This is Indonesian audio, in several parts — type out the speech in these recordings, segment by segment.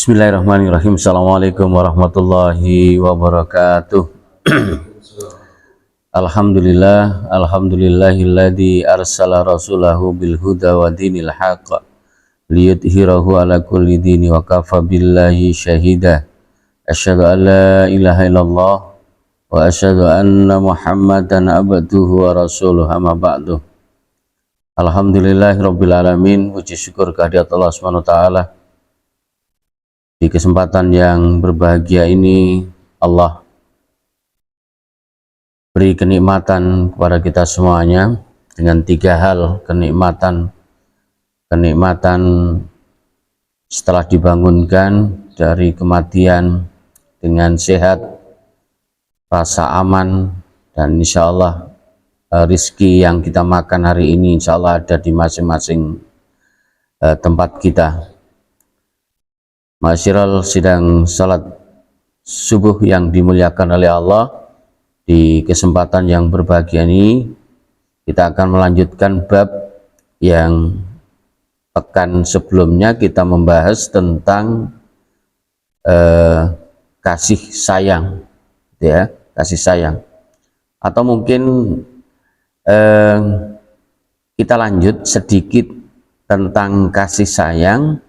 Bismillahirrahmanirrahim. Assalamualaikum warahmatullahi wabarakatuh. Alhamdulillahilladzi arsala rasulahu bil huda wa dinil haqq liyudhhirahu ala kulli dini wa kafa billahi syahida. Asyhadu an la ilaha illallah wa asyhadu anna Muhammadan abduhu wa rasuluhu, amma ba'du. Alhamdulillahirabbil alamin. Puji syukur kehadirat Allah Subhanahu wa taala. Di kesempatan yang berbahagia ini, Allah beri kenikmatan kepada kita semuanya dengan tiga hal. Kenikmatan setelah dibangunkan dari kematian dengan sehat, rasa aman, dan insya Allah rizki yang kita makan hari ini insya Allah ada di masing-masing tempat kita. Masyiral sidang salat subuh yang dimuliakan oleh Allah, di kesempatan yang berbahagia ini kita akan melanjutkan bab yang pekan sebelumnya kita membahas tentang kasih sayang, ya, kasih sayang. Atau mungkin kita lanjut sedikit tentang kasih sayang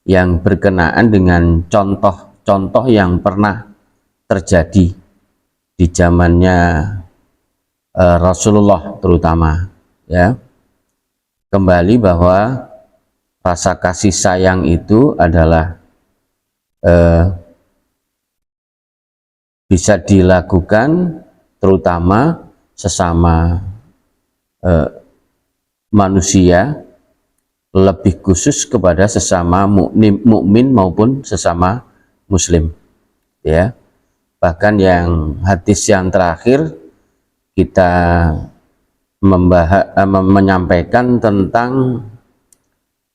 yang berkenaan dengan contoh-contoh yang pernah terjadi di zamannya Rasulullah terutama, ya. Kembali bahwa rasa kasih sayang itu adalah bisa dilakukan terutama sesama manusia, lebih khusus kepada sesama mukmin maupun sesama muslim, ya. Bahkan yang hadis yang terakhir kita menyampaikan tentang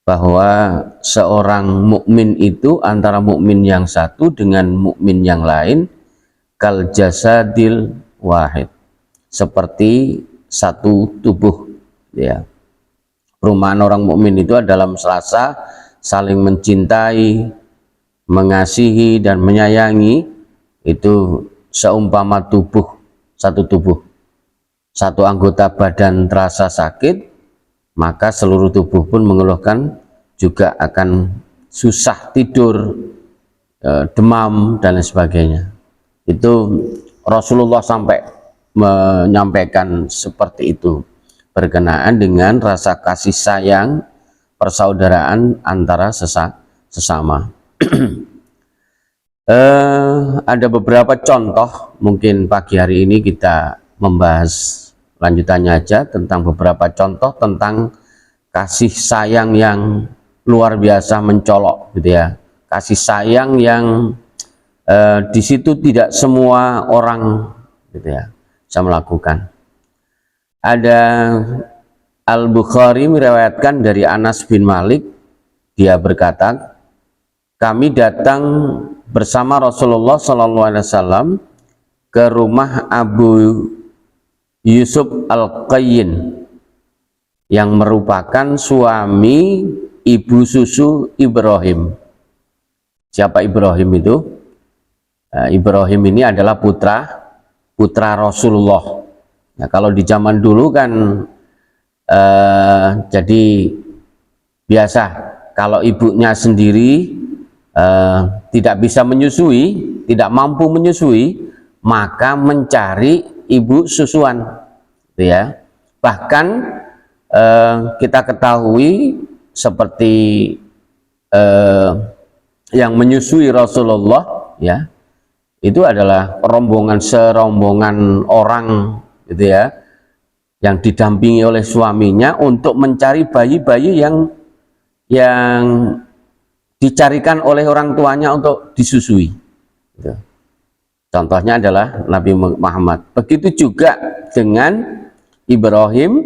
bahwa seorang mukmin itu antara mukmin yang satu dengan mukmin yang lain kal jasadil wahid, seperti satu tubuh, ya. Perumahan orang mukmin itu dalam selasa saling mencintai, mengasihi dan menyayangi, itu seumpama tubuh, satu tubuh. Satu anggota badan terasa sakit, maka seluruh tubuh pun mengeluhkan, juga akan susah tidur, demam dan lain sebagainya. Itu Rasulullah sampai menyampaikan seperti itu berkenaan dengan rasa kasih sayang, persaudaraan antara sesama. Ada beberapa contoh, mungkin pagi hari ini kita membahas lanjutannya aja tentang beberapa contoh tentang kasih sayang yang luar biasa mencolok, gitu ya. Kasih sayang yang di situ tidak semua orang, gitu ya, bisa melakukan. Ada Al-Bukhari meriwayatkan dari Anas bin Malik, dia berkata, kami datang bersama Rasulullah SAW ke rumah Abu Yusuf Al-Qayyin yang merupakan suami ibu susu Ibrahim. Siapa Ibrahim itu? Ibrahim ini adalah putra Rasulullah. Nah, kalau di zaman dulu kan jadi biasa kalau ibunya sendiri tidak bisa menyusui, tidak mampu menyusui, maka mencari ibu susuan, gitu ya. Bahkan kita ketahui seperti yang menyusui Rasulullah, ya, itu adalah serombongan orang, gitu ya, yang didampingi oleh suaminya untuk mencari bayi-bayi yang dicarikan oleh orang tuanya untuk disusui, gitu. Contohnya adalah Nabi Muhammad. Begitu juga dengan Ibrahim,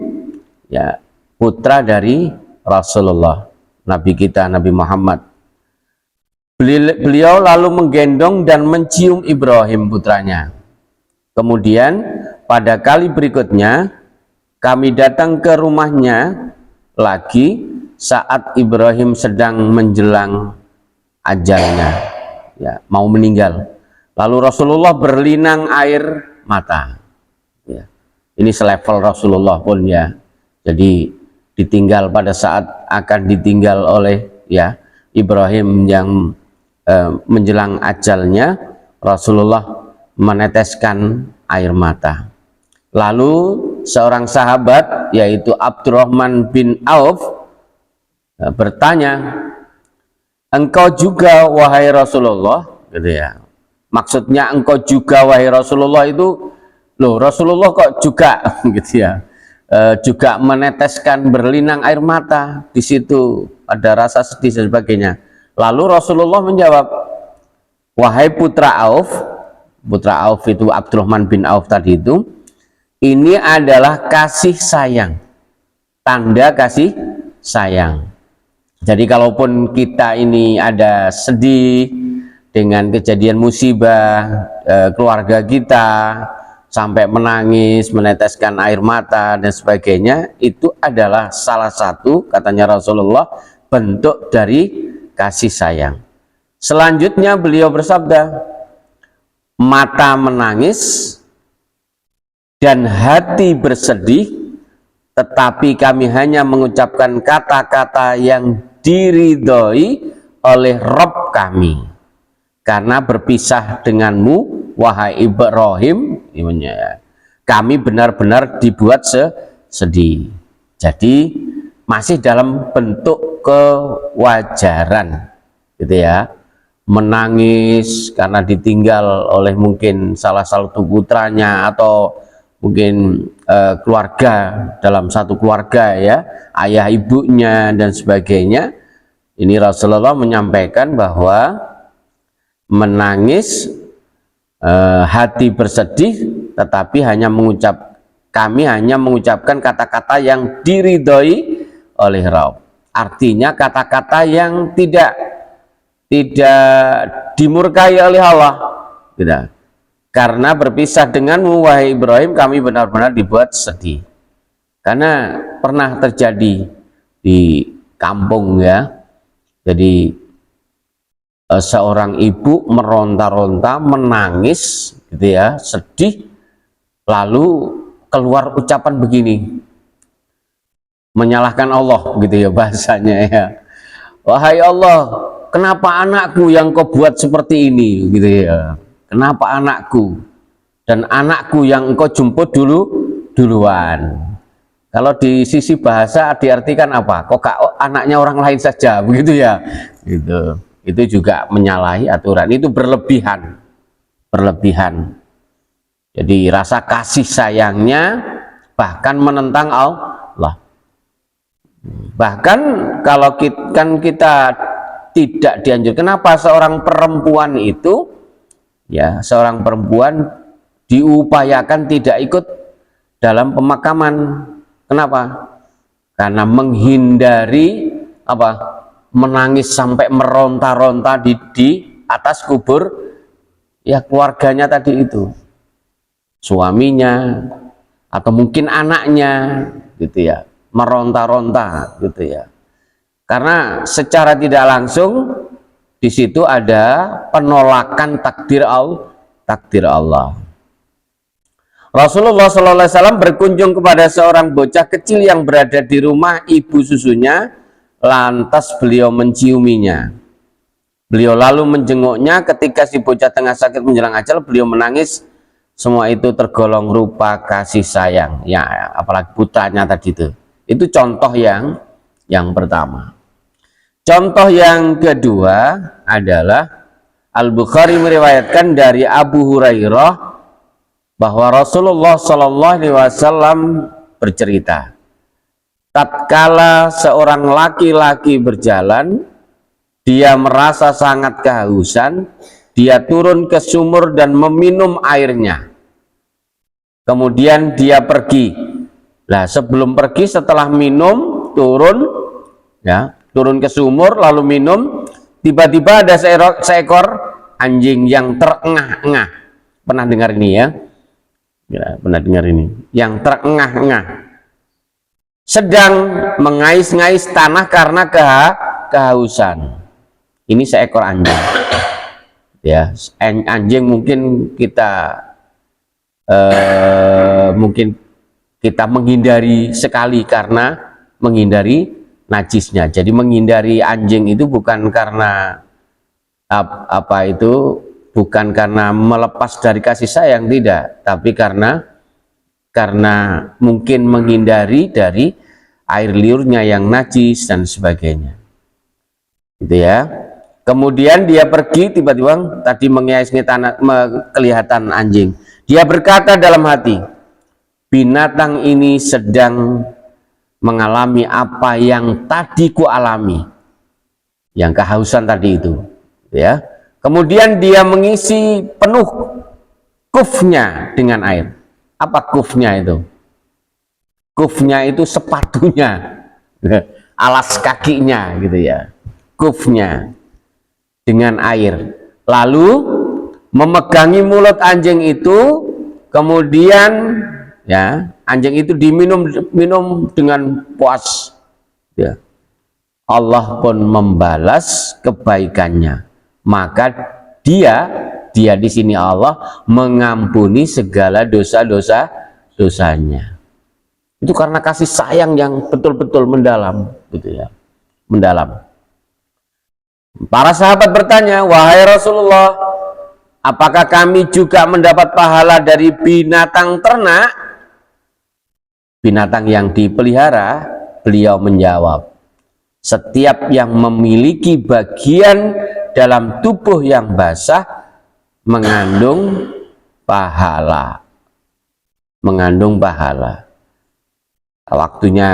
ya, putra dari Rasulullah, Nabi kita Nabi Muhammad. Beliau lalu menggendong dan mencium Ibrahim putranya. Kemudian pada kali berikutnya kami datang ke rumahnya lagi saat Ibrahim sedang menjelang ajalnya, ya, mau meninggal. Lalu Rasulullah berlinang air mata. Ya. Ini selevel Rasulullah pun ya. Jadi ditinggal pada saat akan ditinggal oleh ya Ibrahim yang menjelang ajalnya, Rasulullah meneteskan air mata. Lalu seorang sahabat yaitu Abdurrahman bin Auf bertanya, engkau juga wahai Rasulullah, gitu ya. Maksudnya engkau juga wahai Rasulullah itu, loh Rasulullah kok juga gitu ya, juga meneteskan berlinang air mata, di situ ada rasa sedih dan sebagainya. Lalu Rasulullah menjawab, wahai putra Auf itu Abdurrahman bin Auf tadi itu, ini adalah kasih sayang, tanda kasih sayang. Jadi kalaupun kita ini ada sedih dengan kejadian musibah keluarga kita, sampai menangis, meneteskan air mata dan sebagainya, itu adalah salah satu, katanya Rasulullah, bentuk dari kasih sayang. Selanjutnya beliau bersabda, mata menangis dan hati bersedih, tetapi kami hanya mengucapkan kata-kata yang diridhoi oleh Rabb kami, karena berpisah denganmu wahai Ibrahim, kami benar-benar dibuat sedih. Jadi masih dalam bentuk kewajaran, gitu ya, menangis karena ditinggal oleh mungkin salah satu putranya atau mungkin keluarga, dalam satu keluarga ya, ayah ibunya dan sebagainya. Ini Rasulullah menyampaikan bahwa menangis, hati bersedih, tetapi kami hanya mengucapkan kata-kata yang diridhoi oleh Rabb. Artinya kata-kata yang tidak dimurkai oleh Allah, tidak. Karena berpisah denganmu wahai Ibrahim, kami benar-benar dibuat sedih. Karena pernah terjadi di kampung ya, jadi seorang ibu meronta-ronta, menangis gitu ya, sedih, lalu keluar ucapan begini, menyalahkan Allah gitu ya bahasanya ya. Wahai Allah, kenapa anakku yang kau buat seperti ini gitu ya. Kenapa anakku, dan anakku yang engkau jemput duluan. Kalau di sisi bahasa diartikan apa? Kok anaknya orang lain saja begitu ya? Gitu. Itu juga menyalahi aturan, itu berlebihan. Jadi rasa kasih sayangnya bahkan menentang Allah. Bahkan kalau kita tidak dianjurkan, kenapa seorang perempuan itu ya, seorang perempuan diupayakan tidak ikut dalam pemakaman. Kenapa? Karena menghindari apa? Menangis sampai meronta-ronta di atas kubur ya keluarganya tadi itu, suaminya atau mungkin anaknya gitu ya, meronta-ronta gitu ya. Karena secara tidak langsung di situ ada penolakan takdir Allah. Rasulullah SAW berkunjung kepada seorang bocah kecil yang berada di rumah ibu susunya, lantas beliau menciuminya. Beliau lalu menjenguknya. Ketika si bocah tengah sakit menjelang ajal, beliau menangis. Semua itu tergolong rupa kasih sayang. Ya, apalagi putranya tadi itu contoh yang pertama. Contoh yang kedua adalah Al-Bukhari meriwayatkan dari Abu Hurairah bahwa Rasulullah SAW bercerita, tatkala seorang laki-laki berjalan, dia merasa sangat kehausan, dia turun ke sumur dan meminum airnya. Kemudian dia pergi. Nah, sebelum pergi, setelah minum, turun ke sumur lalu minum, tiba-tiba ada seekor anjing yang terengah-engah. Pernah dengar ini ya? Ya, pernah dengar ini. Yang terengah-engah, sedang mengais-ngais tanah karena kehausan. ini seekor anjing. Ya, anjing mungkin kita menghindari sekali karena menghindari najisnya. Jadi menghindari anjing itu bukan karena bukan karena melepas dari kasih sayang, tidak, tapi karena mungkin menghindari dari air liurnya yang najis dan sebagainya, gitu ya. Kemudian dia pergi, tiba-tiba tadi kelihatan anjing. Dia berkata dalam hati, binatang ini sedang mengalami apa yang tadi ku alami, yang kehausan tadi itu, ya. Kemudian dia mengisi penuh kufnya dengan air. Apa kufnya itu? Kufnya itu sepatunya, alas kakinya, gitu ya. Kufnya dengan air, lalu memegangi mulut anjing itu, kemudian ya anjing itu diminum dengan puas, ya. Allah pun membalas kebaikannya, maka dia di sini Allah mengampuni segala dosanya. Itu karena kasih sayang yang betul-betul mendalam, gitu ya, mendalam. Para sahabat bertanya, wahai Rasulullah, apakah kami juga mendapat pahala dari binatang ternak, binatang yang dipelihara? Beliau menjawab, setiap yang memiliki bagian dalam tubuh yang basah mengandung pahala. Waktunya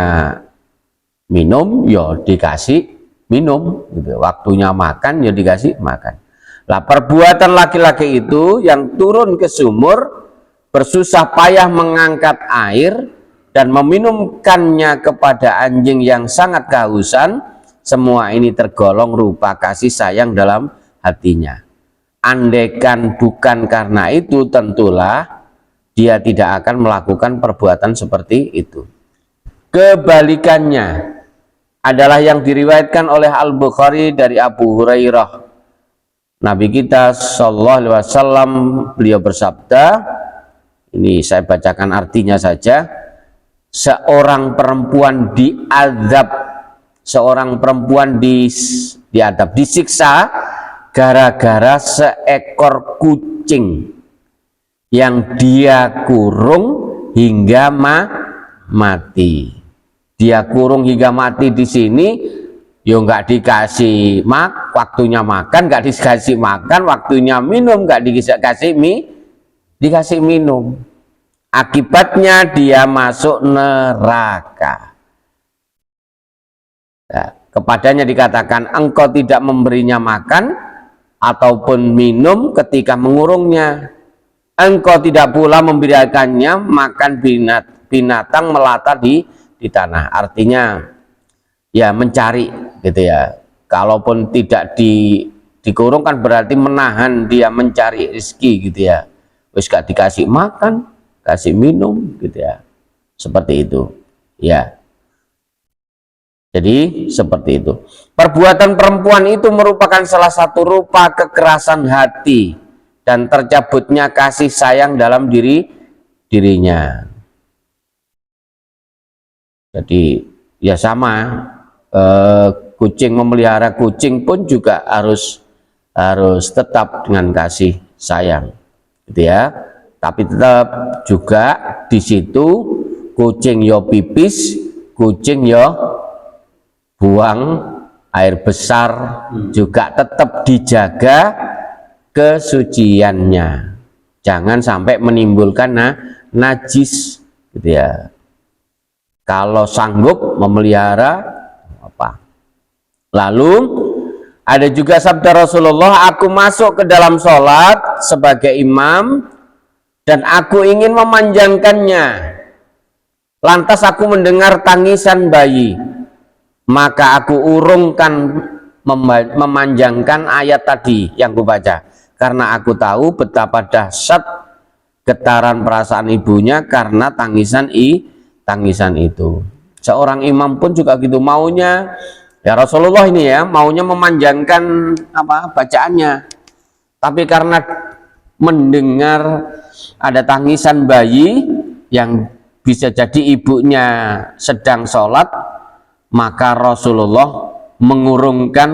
minum, ya dikasih minum, gitu. Waktunya makan, ya dikasih makan. Lah, perbuatan laki-laki itu yang turun ke sumur, bersusah payah mengangkat air dan meminumkannya kepada anjing yang sangat kehausan, semua ini tergolong rupa kasih sayang dalam hatinya. Andaikan bukan karena itu, tentulah dia tidak akan melakukan perbuatan seperti itu. Kebalikannya adalah yang diriwayatkan oleh Al-Bukhari dari Abu Hurairah. Nabi kita Shallallahu Alaihi Wasallam, beliau bersabda, ini saya bacakan artinya saja, seorang perempuan diadab, seorang perempuan diadab, disiksa gara-gara seekor kucing yang dia kurung hingga mati. Dia kurung hingga mati di sini, yo nggak dikasih waktunya makan, nggak dikasih makan, waktunya minum, nggak dikasih minum. Akibatnya dia masuk neraka. Nah, kepadanya dikatakan, engkau tidak memberinya makan ataupun minum ketika mengurungnya. Engkau tidak pula memberikannya makan binatang melata di tanah. Artinya ya mencari, gitu ya. Kalaupun tidak dikurung kan berarti menahan dia mencari rezeki, gitu ya. Wis gak dikasih makan, kasih minum, gitu ya. Seperti itu, ya. Jadi seperti itu. Perbuatan perempuan itu merupakan salah satu rupa kekerasan hati dan tercabutnya kasih sayang dalam dirinya. Jadi ya sama, kucing, memelihara kucing pun juga harus tetap dengan kasih sayang, gitu ya. Tapi tetap juga di situ kucing yo pipis, kucing yo buang air besar, juga tetap dijaga kesuciannya, jangan sampai menimbulkan najis, gitu ya. Kalau sanggup memelihara apa. Lalu ada juga sabda Rasulullah, aku masuk ke dalam sholat sebagai imam dan aku ingin memanjangkannya, lantas aku mendengar tangisan bayi, maka aku urungkan memanjangkan ayat tadi yang kubaca, karena aku tahu betapa dahsyat getaran perasaan ibunya karena tangisan itu. Seorang imam pun juga gitu, maunya Ya Rasulullah ini ya maunya memanjangkan bacaannya, tapi karena mendengar ada tangisan bayi yang bisa jadi ibunya sedang sholat, maka Rasulullah mengurungkan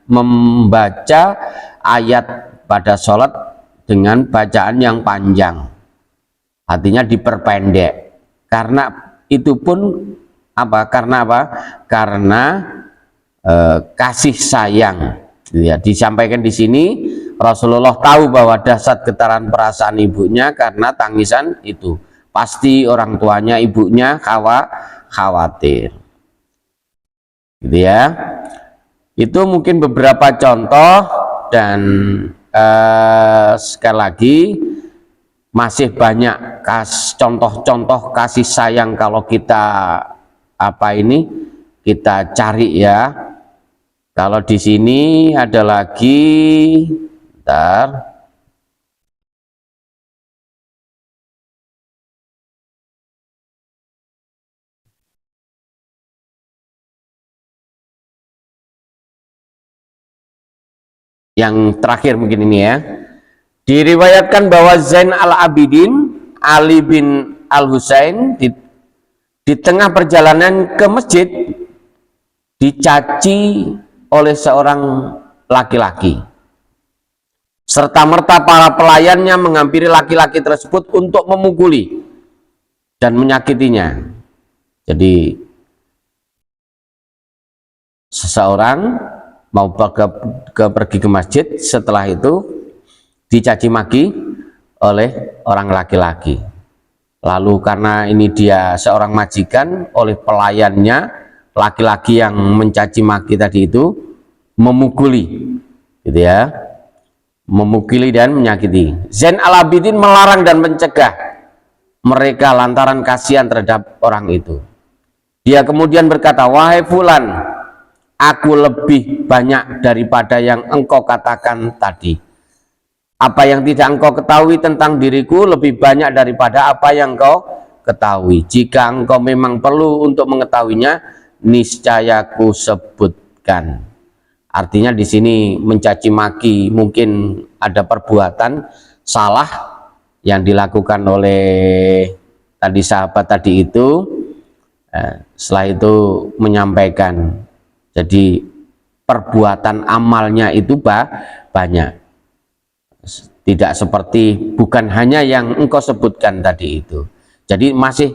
membaca ayat pada sholat dengan bacaan yang panjang, artinya diperpendek. Karena itu pun karena kasih sayang, ya, disampaikan di sini. Rasulullah tahu bahwa dahsyat getaran perasaan ibunya karena tangisan itu, pasti orang tuanya, ibunya khawatir, gitu ya. Itu mungkin beberapa contoh, dan sekali lagi masih banyak contoh-contoh kasih sayang kalau kita kita cari ya. Kalau di sini ada lagi, bentar. Yang terakhir mungkin ini ya. Diriwayatkan bahwa Zain al-Abidin Ali bin al-Husain di tengah perjalanan ke masjid dicaci oleh seorang laki-laki, serta merta para pelayannya menghampiri laki-laki tersebut untuk memukuli dan menyakitinya. Jadi seseorang mau pergi ke masjid, setelah itu dicaci maki oleh orang laki-laki. Lalu karena ini dia seorang majikan, oleh pelayannya laki-laki yang mencaci maki tadi itu memukuli, gitu ya, memukuli dan menyakiti. Zain al-Abidin melarang dan mencegah mereka lantaran kasihan terhadap orang itu. Dia kemudian berkata, wahai fulan, aku lebih banyak daripada yang engkau katakan tadi. Apa yang tidak engkau ketahui tentang diriku lebih banyak daripada apa yang engkau ketahui. Jika engkau memang perlu untuk mengetahuinya, niscaya ku sebutkan. Artinya di sini mencaci maki, mungkin ada perbuatan salah yang dilakukan oleh tadi sahabat tadi itu. Setelah itu menyampaikan, jadi perbuatan amalnya itu banyak, tidak seperti, bukan hanya yang engkau sebutkan tadi itu. Jadi masih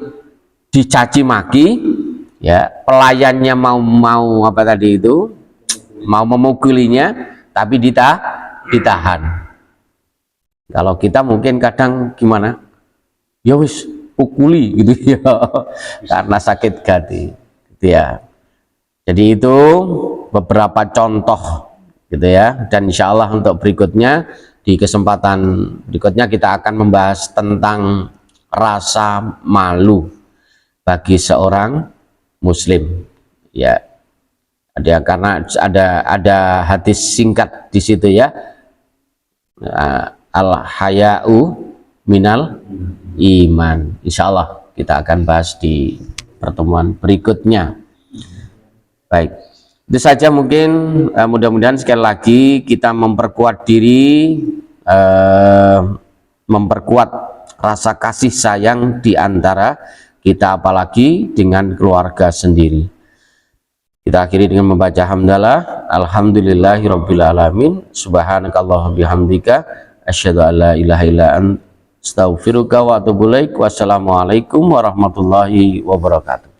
dicaci maki ya, pelayannya mau mau memukulinya, tapi ditahan. Kalau kita mungkin kadang gimana, ya wis pukuli gitu ya, karena sakit hati gitu ya. Jadi itu beberapa contoh gitu ya, dan insya Allah untuk berikutnya, di kesempatan berikutnya kita akan membahas tentang rasa malu bagi seorang muslim ya. Karena ada hadis singkat di situ ya, al haya'u minal iman. Insya Allah kita akan bahas di pertemuan berikutnya. Baik, itu saja mungkin. Mudah-mudahan sekali lagi kita memperkuat diri, memperkuat rasa kasih sayang di antara kita, apalagi dengan keluarga sendiri. Kita akhiri dengan membaca hamdalah, alhamdulillahirabbil alamin, subhanakallahumma bihamdika, asyhadu an la ilaha illa anta, astaghfiruka wa atubu ilaik. Wassalamualaikum warahmatullahi wabarakatuh.